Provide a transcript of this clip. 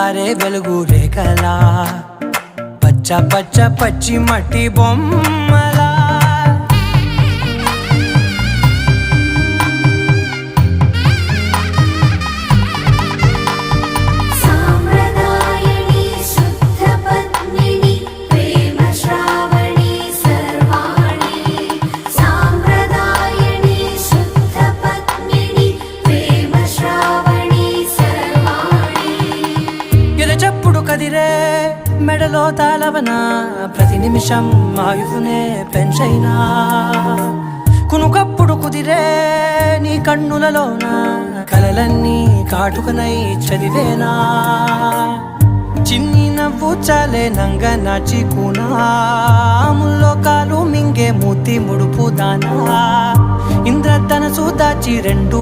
జారే వెలుగు రేఖలా పచ్చ పచ్చ పచ్చి మట్టి బొమ్మలా చెప్పుడు కదిరే మెడలో తాళవన ప్రతి నిమిషం ఆయుధునే పెంచైనా కునుకప్పుడు కుదిరే నీ కన్నులలోన కలలన్నీ కాటుకనై చదివేనా చిన్ని నవ్వు చాలే నంగ నాచి కూనాముల్లో కాలు మింగే మూతి ముడుపు దానా ఇంద్రధనసు దాచి రెండు